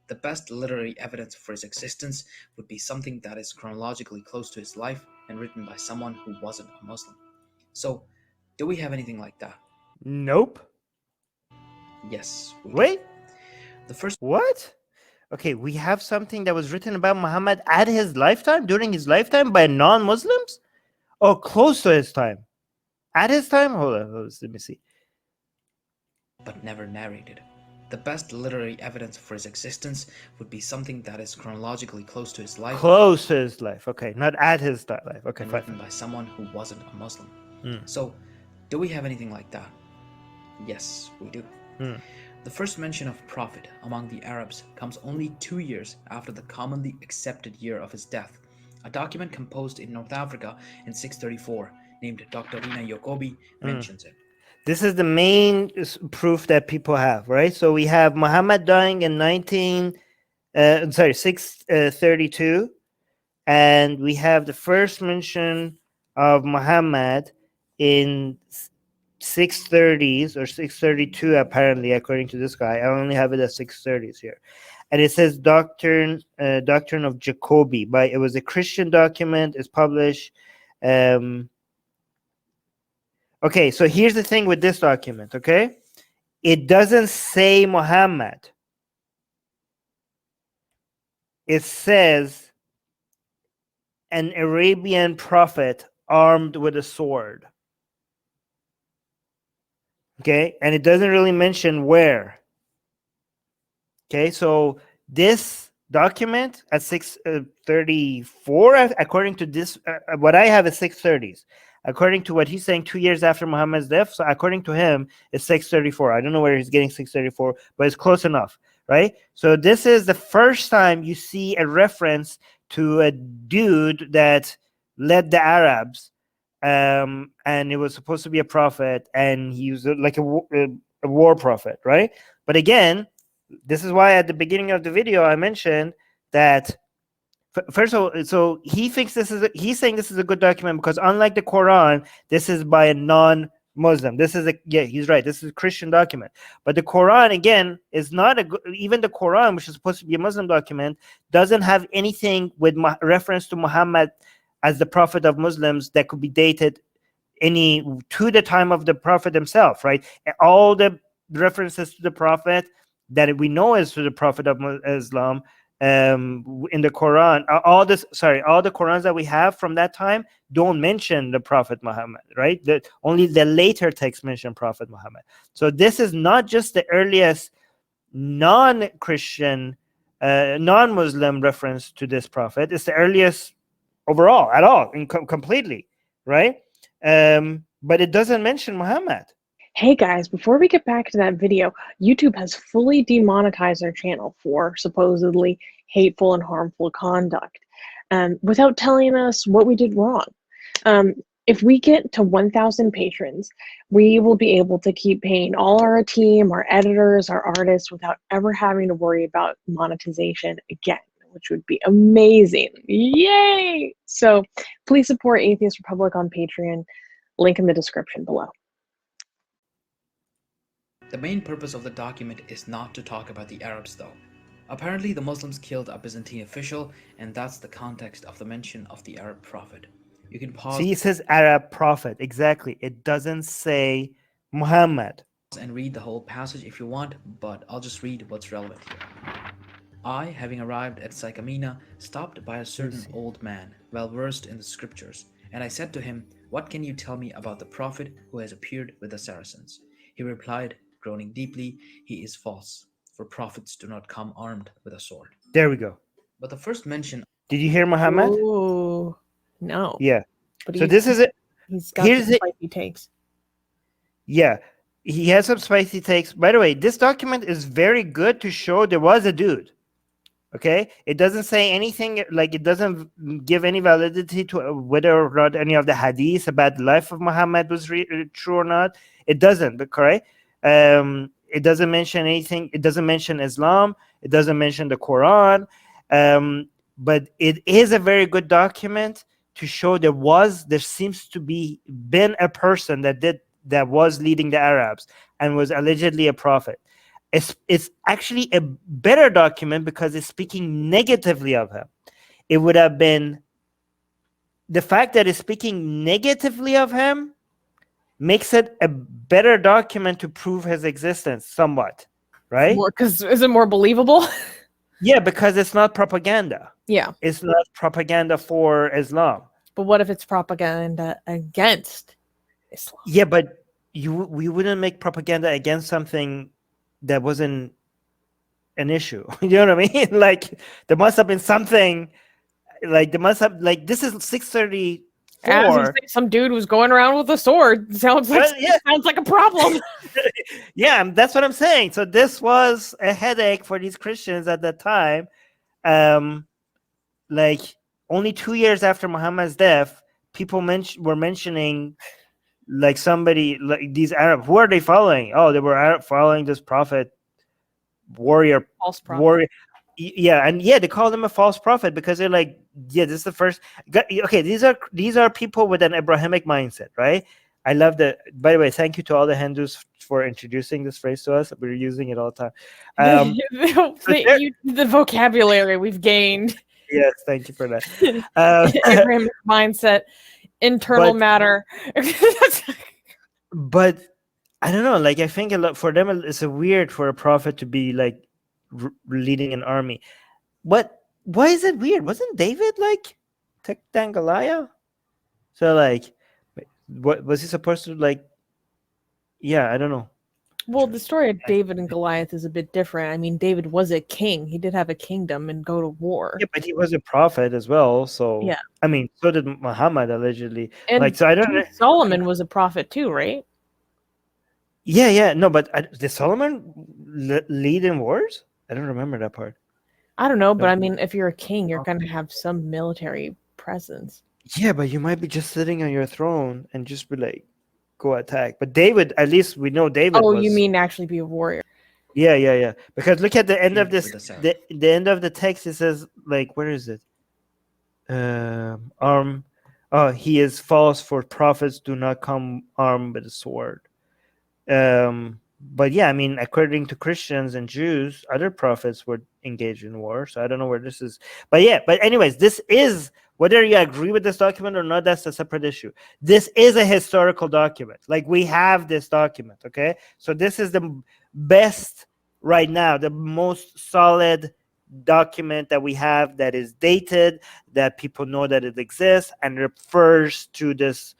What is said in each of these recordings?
The best literary evidence for his existence would be something that is chronologically close to his life and written by someone who wasn't a Muslim. So, do we have anything like that? Nope. Yes, we do. Wait, The first what? Okay, we have something that was written about Muhammad at his lifetime, during his lifetime, by non-Muslims? Or close to his time? At his time? Hold on, let me see. but never narrated. The best literary evidence for his existence would be something that is chronologically close to his life Close to his life. Okay, not at his life. Okay, and fine. written by someone who wasn't a Muslim. Mm. So, do we have anything like that? Yes, we do. Mm. The first mention of prophet among the Arabs comes only 2 years after the commonly accepted year of his death. A document composed in North Africa in 634, named Doctrina Jacobi, mentions it. This is the main proof that people have, right? So we have Muhammad dying in 632, and we have the first mention of Muhammad in 630s or 632, apparently, according to this guy. I only have it as 630s here, and it says Doctrine of Jacobi. It was a Christian document. It's published. Okay, so here's the thing with this document, okay? It doesn't say Muhammad. It says an Arabian prophet armed with a sword. Okay, and it doesn't really mention where. Okay, so this document at 634, according to this, what I have is 630s. According to what he's saying, 2 years after Muhammad's death. So according to him, it's 634. I don't know where he's getting 634, but it's close enough, right? So this is the first time you see a reference to a dude that led the Arabs, and it was supposed to be a prophet, and he was like a war prophet, right? But again, this is why at the beginning of the video I mentioned that. First of all, so he thinks he's saying this is a good document because unlike the Quran, this is by a non-Muslim. He's right. This is a Christian document. But the Quran, again, is not even the Quran, which is supposed to be a Muslim document, doesn't have anything with reference to Muhammad as the prophet of Muslims that could be dated to the time of the prophet himself, right? All the references to the prophet that we know is to the prophet of Islam in the Quran, all the Qurans that we have from that time don't mention the Prophet Muhammad, right? Only the later texts mention Prophet Muhammad. So this is not just the earliest non-Christian, non-Muslim reference to this prophet. It's the earliest overall, at all, completely, right? But it doesn't mention Muhammad. Hey guys, before we get back to that video, YouTube has fully demonetized our channel for supposedly hateful and harmful conduct without telling us what we did wrong. If we get to 1,000 patrons, we will be able to keep paying all our team, our editors, our artists without ever having to worry about monetization again, which would be amazing. Yay! So please support Atheist Republic on Patreon. Link in the description below. The main purpose of the document is not to talk about the Arabs, though. Apparently, the Muslims killed a Byzantine official, and that's the context of the mention of the Arab prophet. You can pause. See, it says Arab prophet. Exactly. It doesn't say Muhammad. And read the whole passage if you want, but I'll just read what's relevant here. I, having arrived at Sycamina, stopped by a certain old man, well versed in the scriptures, and I said to him, "What can you tell me about the prophet who has appeared with the Saracens?" He replied, groaning deeply, "He is false, for prophets do not come armed with a sword." There we go. But the first mention... Did you hear Muhammad? Oh, no. Yeah. But so this is it. He's got some spicy takes. Yeah. He has some spicy takes. By the way, this document is very good to show there was a dude. Okay? It doesn't say anything, like it doesn't give any validity to whether or not any of the hadiths about the life of Muhammad was true or not. It doesn't, correct? It doesn't mention anything. It doesn't mention Islam. It doesn't mention the Quran. But it is a very good document to show there seems to be been a person that was leading the Arabs and was allegedly a prophet. it's actually a better document because it's speaking negatively of him. It would have been the fact that it's speaking negatively of him makes it a better document to prove his existence somewhat, right? Because is it more believable? Yeah, because it's not propaganda. Yeah. It's not propaganda for Islam. But what if it's propaganda against Islam? Yeah, but we wouldn't make propaganda against something that wasn't an issue. You know what I mean? Like there must have been something. Like there must have this is 634. As you say, some dude was going around with a sword. Sounds like sounds like a problem. Yeah, that's what I'm saying. So this was a headache for these Christians at that time. Like only 2 years after Muhammad's death, people were mentioning like somebody like these Arabs. Who are they following? Oh, they were following this prophet, False prophet. warrior. Yeah, and yeah, they call them a false prophet because they're like, yeah, this is the first. Okay, these are people with an Abrahamic mindset, right? I love that. By the way, thank you to all the Hindus for introducing this phrase to us. We're using it all the time. The vocabulary we've gained. Yes, thank you for that. Abrahamic mindset, internal matter. But I don't know. Like I think a lot for them, it's a weird for a prophet to be like leading an army. Why is it weird? Wasn't David like take down Goliath? So like, what was he supposed to like? Yeah, I don't know. Well, the story of David and Goliath is a bit different. I mean, David was a king. He did have a kingdom and go to war. Yeah, but he was a prophet as well. So yeah, I mean, so did Muhammad allegedly. And like, so I don't know. Solomon was a prophet too, right? Yeah. No, but did Solomon lead in wars? I don't remember that part. I don't know, but I mean, if you're a king, you're going to have some military presence. Yeah, but you might be just sitting on your throne and just be like, go attack. But David, at least we know David. Oh, you mean actually be a warrior? Yeah. Because look at the end of this. The end of the text. It says like, where is it? He is false, for prophets do not come armed with a sword. But yeah, I mean, according to Christians and Jews, other prophets were engaged in war. So I don't know where this is. But yeah, but anyways, this is, whether you agree with this document or not, that's a separate issue. This is a historical document. Like we have this document, okay? So this is the best right now, the most solid document that we have that is dated, that people know that it exists and refers to this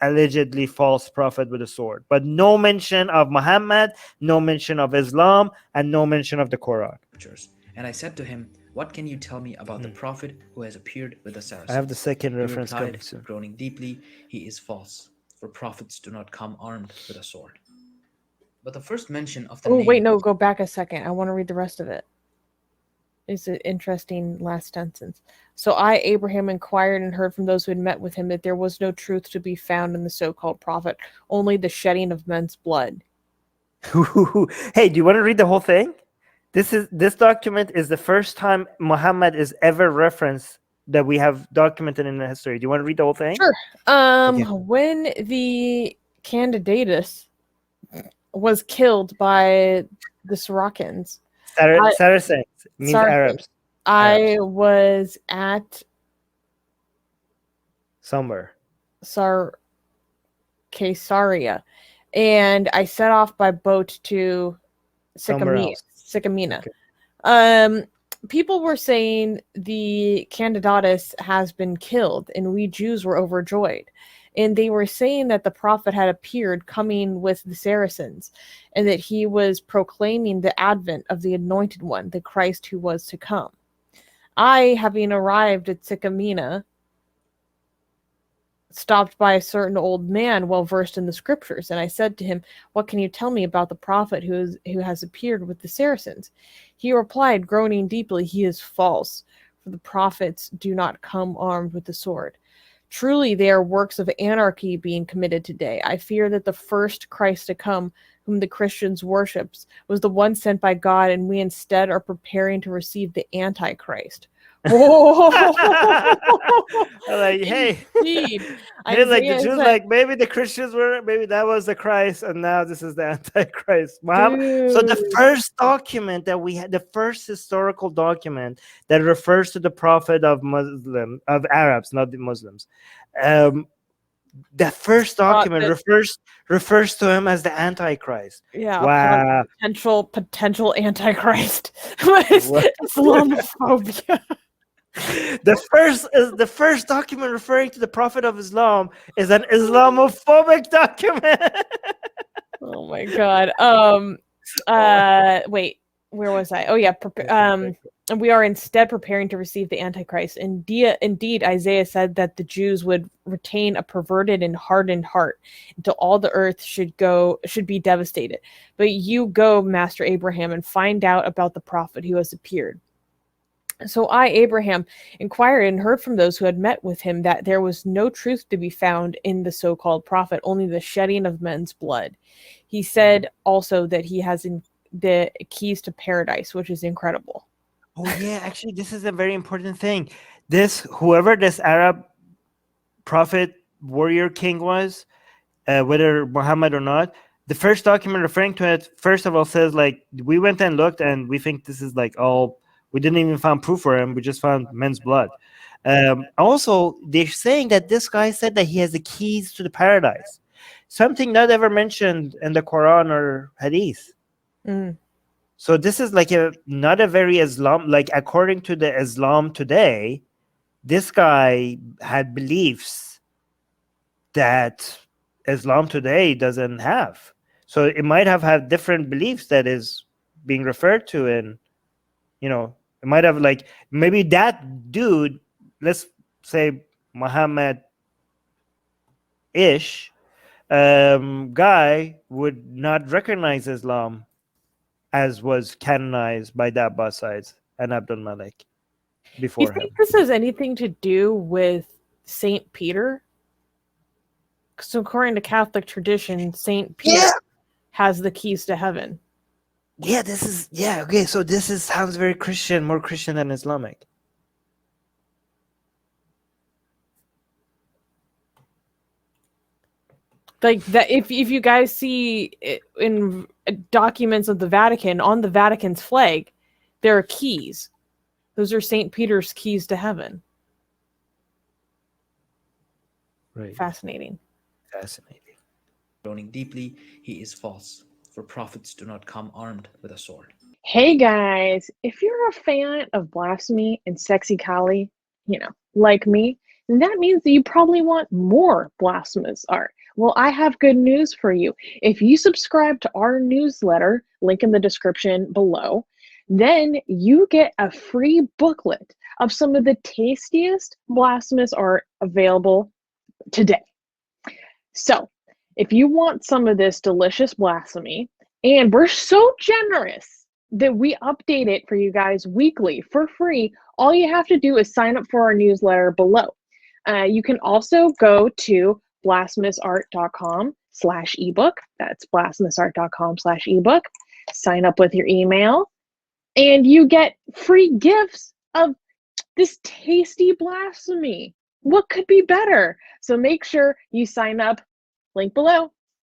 allegedly false prophet with a sword, but no mention of Muhammad, no mention of Islam, and no mention of the Quran. And I said to him, what can you tell me about the prophet who has appeared with the Saracens? I have the second reference coming soon. Groaning deeply, he is false, for prophets do not come armed with a sword. But the first mention of the wait, no, go back a second. I want to read the rest of it. It's an interesting last sentence. So I, Abraham, inquired and heard from those who had met with him that there was no truth to be found in the so-called prophet, only the shedding of men's blood. Hey, do you want to read the whole thing? This document is the first time Muhammad is ever referenced that we have documented in the history. Do you want to read the whole thing? Sure. Okay. When the candidatus was killed by the Saracens, Saracens means Arabs. I was at somewhere. Caesarea, and I set off by boat to Sycamina. Okay. People were saying the candidatus has been killed, and we Jews were overjoyed. And they were saying that the prophet had appeared coming with the Saracens, and that he was proclaiming the advent of the anointed one, the Christ who was to come. I, having arrived at Sycamina, stopped by a certain old man well versed in the scriptures, and I said to him, what can you tell me about the prophet who has appeared with the Saracens? He replied, groaning deeply, he is false, for the prophets do not come armed with the sword. Truly, they are works of anarchy being committed today. I fear that the first Christ to come, whom the Christians worships, was the one sent by God, and we instead are preparing to receive the Antichrist. Whoa! Like, hey, Indeed. hey, like the Isaiah Jews, said, like maybe the Christians were, maybe that was the Christ, and now this is the Antichrist. So the dude. first document that we had, the first historical document that refers to the prophet of Arabs, not the Muslims. The first document refers to him as the Antichrist. Yeah, Wow. potential Antichrist. Islamophobia. The first document referring to the Prophet of Islam is an Islamophobic document. Oh my god. Wait, where was I? Oh yeah, and we are instead preparing to receive the Antichrist. Indeed, Isaiah said that the Jews would retain a perverted and hardened heart until all the earth should be devastated. But you go, Master Abraham, and find out about the prophet who has appeared. So I, Abraham, inquired and heard from those who had met with him that there was no truth to be found in the so-called prophet, only the shedding of men's blood. He said also that he has the keys to paradise, which is incredible. Oh yeah, actually, this is a very important thing. Whoever this Arab prophet, warrior king was, whether Muhammad or not, the first document referring to it, first of all, says like, we went and looked and we think this is like all, we didn't even find proof for him. We just found men's blood. Also, they're saying that this guy said that he has the keys to the paradise. Something not ever mentioned in the Quran or Hadith. Mm. So this is like not a very Islam, like according to the Islam today, this guy had beliefs that Islam today doesn't have. So it might have had different beliefs that is being referred to in, it might have like, maybe that dude, let's say Muhammad-ish guy would not recognize Islam as was canonized by the Abbasides and Abdul Malik before You think this has anything to do with Saint Peter? So according to Catholic tradition, Saint Peter has the keys to heaven. Yeah, okay, so sounds very Christian, more Christian than Islamic. Like that, if you guys see in documents of the Vatican, on the Vatican's flag, there are keys. Those are Saint Peter's keys to heaven. Right. Fascinating. Groaning deeply, he is false, for prophets do not come armed with a sword. Hey guys, if you're a fan of blasphemy and sexy Kali, like me, then that means that you probably want more blasphemous art. Well, I have good news for you. If you subscribe to our newsletter, link in the description below, then you get a free booklet of some of the tastiest blasphemous art available today. So, if you want some of this delicious blasphemy, and we're so generous that we update it for you guys weekly for free, all you have to do is sign up for our newsletter below. You can also go to blasphemousart.com/ebook. That's blasphemousart.com/ebook. Sign up with your email, and you get free gifts of this tasty blasphemy. What could be better? So make sure you sign up. Link below.